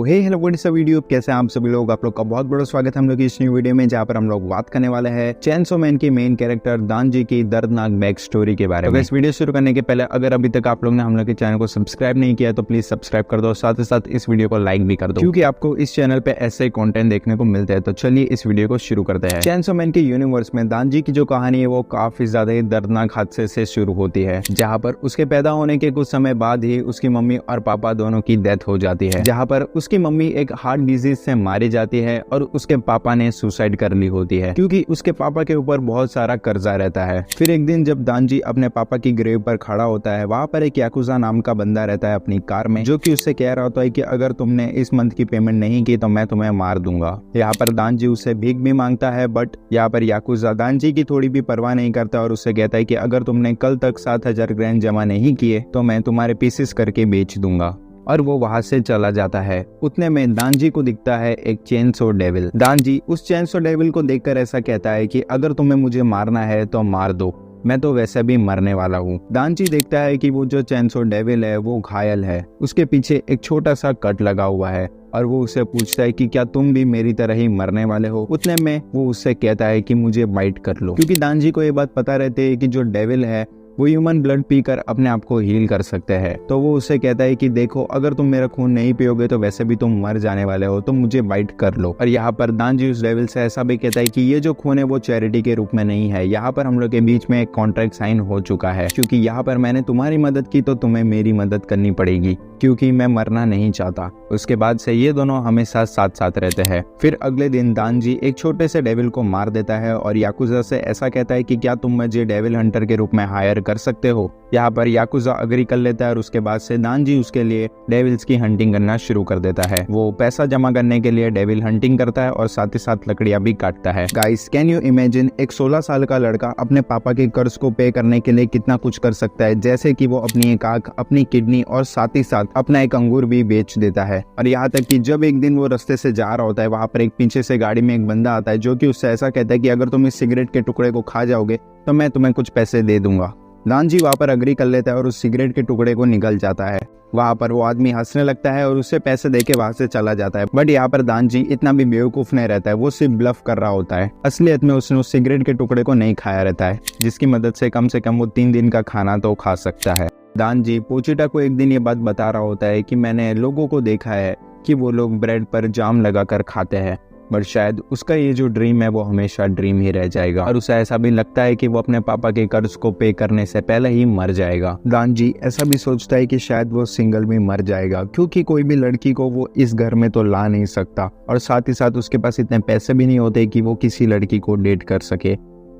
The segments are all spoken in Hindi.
तो हेलो व्हाट्स अप वीडियो, कैसे हैं आप सभी लोग। आप लोग का बहुत बड़ा स्वागत है हम लोग की इस न्यू वीडियो में, जहाँ पर हम लोग बात करने वाले हैं चेनसो मैन के मेन कैरेक्टर दांजी की दर्दनाक बैक स्टोरी के बारे में। इस वीडियो शुरू करने के पहले अगर अभी तक आप लोग ने हम लोग के चैनल को सब्सक्राइब नहीं किया तो प्लीज सब्सक्राइब कर दो, साथ ही साथ इस वीडियो को लाइक भी कर दो, क्योंकि आपको इस चैनल पे ऐसे कंटेंट देखने को मिलते हैं। तो चलिए इस वीडियो को शुरू करते हैं। चेनसो मैन के यूनिवर्स में दांजी की जो कहानी है वो काफी ज्यादा ही दर्दनाक हादसे से शुरू होती है, जहाँ पर उसके पैदा होने के कुछ समय बाद ही उसकी मम्मी और पापा दोनों की डेथ हो जाती है, जहाँ पर उसकी मम्मी एक हार्ट डिजीज से मारी जाती है और उसके पापा ने सुसाइड कर ली होती है, क्योंकि उसके पापा के ऊपर बहुत सारा कर्जा रहता है। फिर एक दिन जब दांजी अपने पापा की ग्रेव पर खड़ा होता है, वहाँ पर एक याकुजा नाम का बंदा रहता है अपनी कार में, जो कि उससे कह रहा होता है कि अगर तुमने इस मंथ की पेमेंट नहीं की तो मैं तुम्हें मार दूंगा। यहाँ पर दांजी उससे भीख भी मांगता है, बट यहाँ पर याकुजा दांजी की थोड़ी भी परवाह नहीं करता और उससे कहता है कि अगर तुमने कल तक 7,000 ग्रैंड जमा नहीं किए तो मैं तुम्हारे पीसेस करके बेच दूंगा, और वो वहां से चला जाता है। उतने में दांजी को दिखता है एक चेनसो डेविल। दांजी उस चेनसो डेविल को देखकर ऐसा कहता है कि अगर तुम्हें मुझे मारना है तो मार दो, मैं तो वैसे भी मरने वाला हूँ। दांजी देखता है कि वो जो चेनसो डेविल है वो घायल है, उसके पीछे एक छोटा सा कट लगा हुआ है, और वो उससे पूछता है कि क्या तुम भी मेरी तरह ही मरने वाले हो। उतने में वो उससे कहता है कि मुझे बाइट कर लो, क्योंकि दांजी को ये बात पता रहती है कि जो डेविल है वो ह्यूमन ब्लड पीकर अपने आप को हील कर सकते हैं। तो वो उससे कहता है कि देखो, अगर तुम मेरा खून नहीं पियोगे तो वैसे भी तुम मर जाने वाले हो, तो मुझे बाइट कर लो। और यहाँ पर दांजी उस डेविल से ऐसा भी कहता है कि ये जो खून है वो चैरिटी के रूप में नहीं है, यहाँ पर हम लोग के बीच में एक कॉन्ट्रैक्ट साइन हो चुका है, क्योंकि यहाँ पर मैंने तुम्हारी मदद की तो तुम्हें मेरी मदद करनी पड़ेगी, क्योंकि मैं मरना नहीं चाहता। उसके बाद से ये दोनों हमेशा साथ साथ रहते हैं। फिर अगले दिन दांजी एक छोटे से डेविल को मार देता है और याकुजा से ऐसा कहता है कि क्या तुम मुझे डेविल हंटर के रूप में हायर कर सकते हो। यहाँ पर याकुजा अग्री कर लेता है और उसके बाद से दांजी उसके लिए डेविल्स की हंटिंग करना शुरू कर देता है। वो पैसा जमा करने के लिए डेविल हंटिंग करता है और साथ ही साथ लकड़ियां भी काटता है। गाइस, कैन यू इमेजिन एक 16 साल का लड़का अपने पापा के कर्ज को पे करने के लिए कितना कुछ कर सकता है, जैसे कि वो अपनी एक आंख, अपनी किडनी और साथ ही साथ अपना एक अंगूर भी बेच देता है। और यहाँ तक कि जब एक दिन वो रास्ते से जा रहा होता है, वहाँ पर एक पीछे से गाड़ी में एक बंदा आता है, जो कि उससे ऐसा कहता है कि अगर तुम इस सिगरेट के टुकड़े को खा जाओगे तो मैं तुम्हें कुछ पैसे दे दूंगा। दांजी वहाँ पर अग्री कर लेता है और उस सिगरेट के टुकड़े को निकल जाता है। वहाँ पर वो आदमी हंसने लगता है और उससे पैसे देके वहाँ से चला जाता है। बट यहाँ पर दांजी इतना भी बेवकूफ नहीं रहता है, वो सिर्फ ब्लफ कर रहा होता है। असलियत में उसने उस सिगरेट के टुकड़े को नहीं खाया रहता है, जिसकी मदद से कम वो 3 दिन का खाना तो खा सकता है। दांजी पोचिटा को एक दिन ये बात बता रहा होता है कि मैंने लोगों को देखा है कि वो लोग ब्रेड पर जाम लगाकर खाते हैं, बट शायद उसका ये जो ड्रीम है वो हमेशा ड्रीम ही रह जाएगा, और उसे ऐसा भी लगता है कि वो अपने पापा के कर्ज को पे करने से पहले ही मर जाएगा। दांजी ऐसा भी सोचता है कि शायद वो सिंगल में मर जाएगा, क्योंकि कोई भी लड़की को वो इस घर में तो ला नहीं सकता, और साथ ही साथ उसके पास इतने पैसे भी नहीं होते कि वो किसी लड़की को डेट कर सके।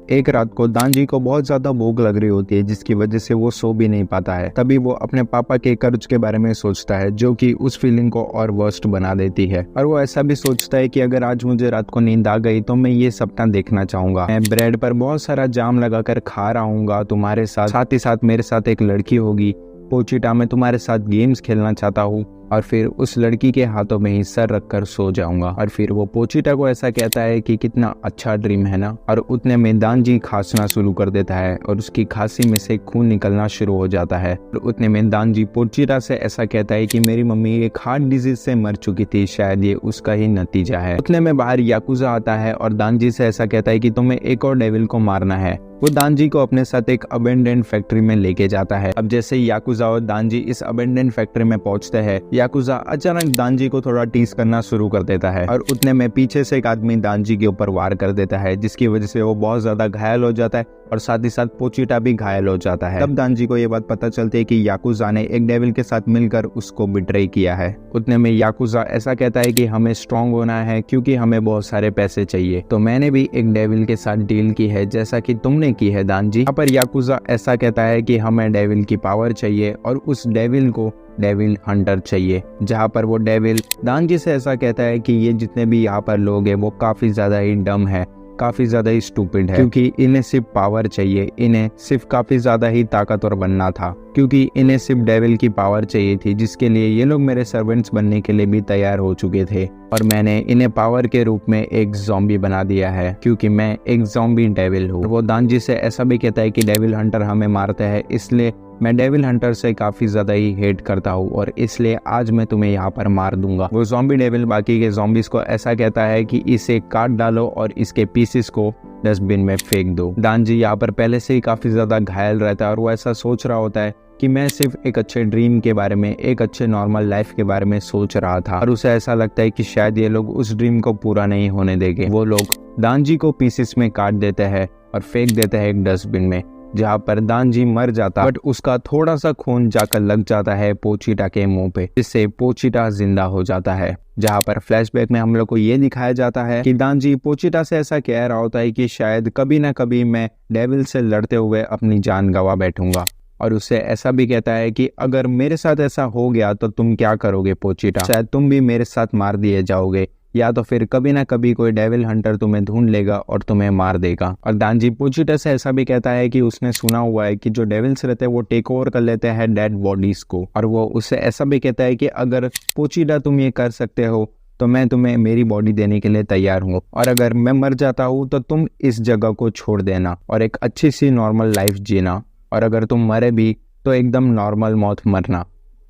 एक रात को दांजी को बहुत ज्यादा भूख लग रही होती है, जिसकी वजह से वो सो भी नहीं पाता है। तभी वो अपने पापा के कर्ज के बारे में सोचता है, जो कि उस फीलिंग को और वर्स्ट बना देती है। और वो ऐसा भी सोचता है कि अगर आज मुझे रात को नींद आ गई तो मैं ये सपना देखना चाहूंगा, मैं ब्रेड पर बहुत सारा जाम लगाकर खा रहा हूँ तुम्हारे साथ ही साथ मेरे साथ एक लड़की होगी, पोचिटा मैं तुम्हारे साथ गेम्स खेलना चाहता हूँ, और फिर उस लड़की के हाथों में ही सर रखकर सो जाऊंगा। और फिर वो पोचिटा को ऐसा कहता है कि कितना अच्छा ड्रीम है ना। और उतने में दांजी खांसना शुरू कर देता है और उसकी खांसी में से खून निकलना शुरू हो जाता है। और उतने में दांजी पोचिटा से ऐसा कहता है कि मेरी मम्मी एक हार्ट डिजीज से मर चुकी थी, शायद ये उसका ही नतीजा है। उतने में बाहर याकुजा आता है और दांजी से ऐसा कहता है कि तुम्हें एक और डेविल को मारना है। वो दांजी को अपने साथ एक अबेंडेंट फैक्ट्री में लेके जाता है। अब जैसे याकुजा और दांजी इस अबेंडेंट फैक्ट्री में पहुंचते हैं, याकुजा अचानक दांजी को थोड़ा टीस करना शुरू कर देता है, और उतने में पीछे से एक आदमी दांजी के ऊपर वार कर देता है, जिसकी वजह से वो बहुत ज्यादा घायल हो जाता है और साथ ही साथ पोचिटा भी घायल हो जाता है। तब दांजी को ये बात पता चलती है कि याकुजा ने एक डेविल के साथ मिलकर उसको बिट्रे किया है। उतने में याकुजा ऐसा कहता है कि हमें स्ट्रांग होना है, क्योंकि हमें बहुत सारे पैसे चाहिए। तो मैंने भी एक डेविल के साथ डील की है, जैसा कि तुमने की है दांजी। यहाँ पर याकुजा ऐसा कहता है कि हमें डेविल की पावर चाहिए और उस डेविल को डेविल हंटर चाहिए, जहाँ पर वो डेविल दांजी से ऐसा कहता है कि ये जितने भी यहाँ पर लोग हैं वो काफी ज्यादा ही डम है, काफी ज्यादा ही स्टूपिड है, क्योंकि इन्हें सिर्फ पावर चाहिए, इन्हें सिर्फ काफी ज्यादा ही ताकतवर बनना था, क्योंकि इन्हें सिर्फ डेविल की पावर चाहिए थी, जिसके लिए ये लोग मेरे सर्वेंट्स बनने के लिए भी तैयार हो चुके थे। और मैंने इन्हें पावर के रूप में एक ज़ॉम्बी बना दिया है क्योंकि मैं एक ज़ॉम्बी डेविल हूँ। वो दानजी से ऐसा भी कहता है कि डेविल हंटर हमें मारता है, इसलिए मैं डेविल हंटर से काफी ज्यादा ही हेट करता हूँ और इसलिए आज मैं तुम्हें यहाँ पर मार दूंगा। वो ज़ॉम्बी डेविल बाकी के ज़ॉम्बीज को ऐसा कहता है कि इसे काट डालो और इसके पीसेस को डस्टबिन में फेंक दो। दानजी यहाँ पर पहले से ही काफी ज्यादा घायल रहता है और वो ऐसा सोच रहा होता है कि मैं सिर्फ एक अच्छे ड्रीम के बारे में, एक अच्छे नॉर्मल लाइफ के बारे में सोच रहा था और उसे ऐसा लगता है कि शायद ये लोग उस ड्रीम को पूरा नहीं होने देंगे। वो लोग दानजी को पीसेस में काट देते हैं और फेंक देते हैं एक डस्टबिन में, जहाँ पर दानजी मर जाता बट उसका थोड़ा सा खून जाकर लग जाता है पोचिटा के मुंह पे, जिससे पोचिटा जिंदा हो जाता है। जहाँ पर फ्लैशबैक में हम लोग को ये दिखाया जाता है कि दानजी पोचिटा से ऐसा कह रहा होता है कि शायद कभी ना कभी मैं डेविल से लड़ते हुए अपनी जान गंवा बैठूंगा और उससे ऐसा भी कहता है कि अगर मेरे साथ ऐसा हो गया तो तुम क्या करोगे पोचिटा, शायद तुम भी मेरे साथ मार दिए जाओगे या तो फिर कभी ना कभी कोई डेविल हंटर तुम्हें ढूंढ लेगा और तुम्हें मार देगा। और दानजी पोचिटा से ऐसा भी कहता है कि उसने सुना हुआ है कि जो डेविल्स रहते हैं वो टेक ओवर कर लेते हैं डेड बॉडीज को, और वो उससे ऐसा भी कहता है कि अगर पोचिटा तुम ये कर सकते हो तो मैं तुम्हें मेरी बॉडी देने के लिए तैयार हूँ, और अगर मैं मर जाता हूँ तो तुम इस जगह को छोड़ देना और एक अच्छी सी नॉर्मल लाइफ जीना, और अगर तुम मरे भी तो एकदम नॉर्मल मौत मरना।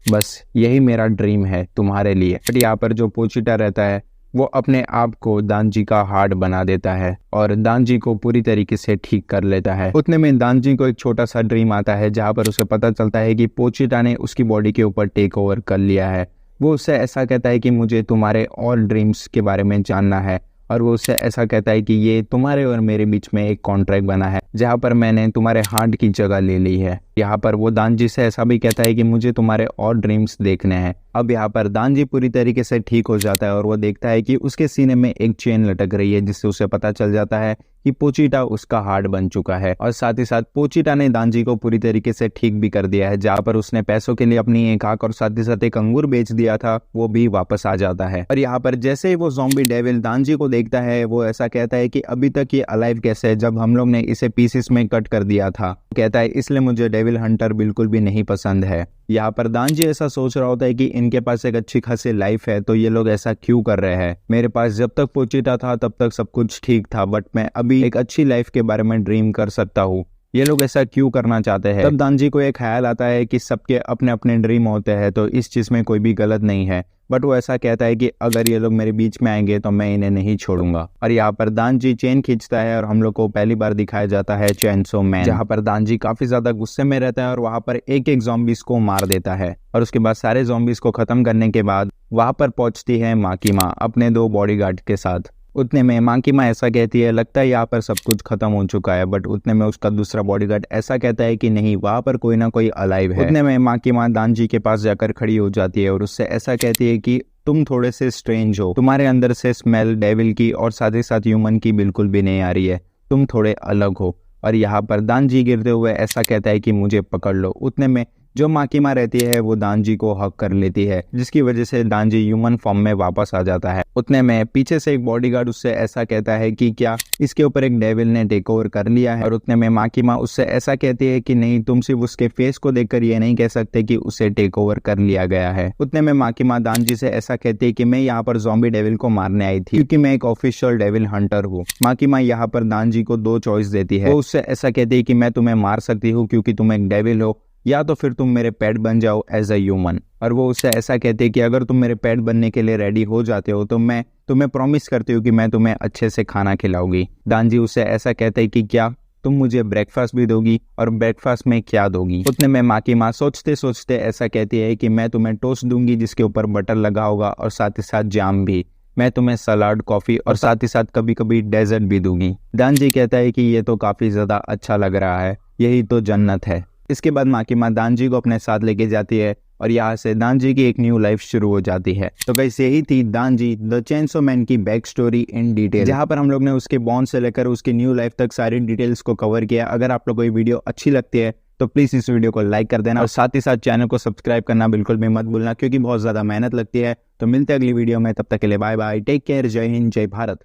बस यही मेरा ड्रीम है तुम्हारे लिए। बट यहाँ पर जो पोचिटा रहता है वो अपने आप को दानजी का हार्ट बना देता है और दानजी को पूरी तरीके से ठीक कर लेता है। उतने में दानजी को एक छोटा सा ड्रीम आता है जहाँ पर उसे पता चलता है कि पोचिटा ने उसकी बॉडी के ऊपर टेक ओवर कर लिया है। वो उससे ऐसा कहता है कि मुझे तुम्हारे और ड्रीम्स के बारे में जानना है, और वो उससे ऐसा कहता है कि ये तुम्हारे और मेरे बीच में एक कॉन्ट्रैक्ट बना है जहाँ पर मैंने तुम्हारे हार्ट की जगह ले ली है। यहाँ पर वो दानजी से ऐसा भी कहता है कि मुझे तुम्हारे और ड्रीम्स देखने हैं। अब यहाँ पर दानजी पूरी तरीके से ठीक हो जाता है और वो देखता है कि उसके सीने में एक चेन लटक रही है, जिससे उसे पता चल जाता है कि पोचिटा उसका हार्ट बन चुका है। और साथ ही साथ पोचिटा ने दानजी को पूरी तरीके से ठीक भी कर दिया है। जहाँ पर उसने पैसों के लिए अपनी एक आंख और साथ ही साथ एक अंगूर बेच दिया था, वो भी वापस आ जाता है। और यहाँ पर जैसे ही वो ज़ॉम्बी डेविल दानजी को देखता है वो ऐसा कहता है कि अभी तक ये अलाइव कैसे है जब हम लोग ने इसे पीसेस में कट कर दिया था। कहता है इसलिए मुझे डेविल हंटर बिल्कुल भी नहीं पसंद है। यहाँ पर दानजी ऐसा सोच रहा होता है कि इनके पास एक अच्छी खासी लाइफ है तो ये लोग ऐसा क्यों कर रहे हैं। मेरे पास जब तक पोचिटा था तब तक सब कुछ ठीक था, बट मैं अभी एक अच्छी लाइफ के बारे में ड्रीम कर सकता हूँ। ये लोग ऐसा क्यों करना चाहते हैं। तब दानजी को एक ख्याल आता है कि सबके अपने अपने ड्रीम होते हैं तो इस चीज में कोई भी गलत नहीं है, बट वो ऐसा कहता है कि अगर ये लोग मेरे बीच में आएंगे तो मैं इन्हें नहीं छोड़ूंगा। और यहाँ पर दानजी चेन खींचता है और हम लोग को पहली बार दिखाया जाता है चेनसो मैन, जहाँ पर दानजी काफी ज्यादा गुस्से में रहता है और वहां पर एक एक ज़ॉम्बीज को मार देता है। और उसके बाद सारे ज़ॉम्बीज को खत्म करने के बाद वहां पर पहुंचती है माकीमा अपने 2 बॉडीगार्ड के साथ। उतने में माकीमा ऐसा कहती है लगता है यहाँ पर सब कुछ खत्म हो चुका है, बट उतने में उसका दूसरा बॉडीगार्ड ऐसा कहता है कि नहीं, वहां पर कोई ना कोई अलाइव है। उतने में माकीमा दानजी के पास जाकर खड़ी हो जाती है और उससे ऐसा कहती है कि तुम थोड़े से स्ट्रेंज हो, तुम्हारे अंदर से स्मेल डेविल की और साथ ही साथ ह्यूमन की बिल्कुल भी नहीं आ रही है, तुम थोड़े अलग हो। और यहाँ पर दानजी गिरते हुए ऐसा कहता है कि मुझे पकड़ लो। उतने में जो माकीमा रहती है वो दानजी को हक कर लेती है, जिसकी वजह से दानजी ह्यूमन फॉर्म में वापस आ जाता है। उतने में पीछे से एक बॉडीगार्ड उससे ऐसा कहता है कि क्या इसके ऊपर एक डेविल ने टेक ओवर कर लिया है। और उतने में माकीमा उससे ऐसा कहती है कि नहीं, तुम सिर्फ उसके फेस को देखकर ये नहीं कह सकते कि उसे टेक ओवर कर लिया गया है। उतने में माकीमा दानजी से ऐसा कहती है कि मैं यहाँ पर ज़ॉम्बी डेविल को मारने आई थी क्योंकि मैं एक ऑफिशियल डेविल हंटर हूँ। माकीमा यहाँ पर दानजी को 2 चॉइस देती है। वो उससे ऐसा कहती है कि मैं तुम्हें मार सकती हूँ क्योंकि तुम एक डेविल हो, या तो फिर तुम मेरे पेट बन जाओ एज अ ह्यूमन। और वो उससे ऐसा कहते हैं कि अगर तुम मेरे पेट बनने के लिए रेडी हो जाते हो तो मैं तुम्हें प्रॉमिस करती हूँ कि मैं तुम्हें अच्छे से खाना खिलाऊंगी। दानजी उससे ऐसा कहते हैं कि क्या तुम मुझे ब्रेकफास्ट भी दोगी, और ब्रेकफास्ट में क्या दोगी। उतने में माकीमा सोचते सोचते ऐसा कहती है कि मैं तुम्हें टोस्ट दूंगी जिसके ऊपर बटर लगा होगा और साथ ही साथ जाम भी। मैं तुम्हें सलाद, कॉफी और साथ ही साथ कभी कभी डेजर्ट भी दूंगी। दानजी कहता है कि ये तो काफी ज्यादा अच्छा लग रहा है, यही तो जन्नत है। इसके बाद माकीमा दानजी को अपने साथ लेके जाती है और यहाँ से दानजी की एक न्यू लाइफ शुरू हो जाती है। तो गाइस यही थी दानजी द चेनसो मैन की बैक स्टोरी इन डिटेल, जहाँ पर हम लोग ने उसके बॉन्ड से लेकर उसकी न्यू लाइफ तक सारी डिटेल्स को कवर किया। अगर आप लोग को ये वीडियो अच्छी लगती है तो प्लीज इस वीडियो को लाइक कर देना और साथ ही साथ चैनल को सब्सक्राइब करना बिल्कुल भी मत भूलना, क्योंकि बहुत ज्यादा मेहनत लगती है। तो मिलते हैं अगली वीडियो में, तब तक के लिए बाय बाय, टेक केयर, जय हिंद, जय भारत।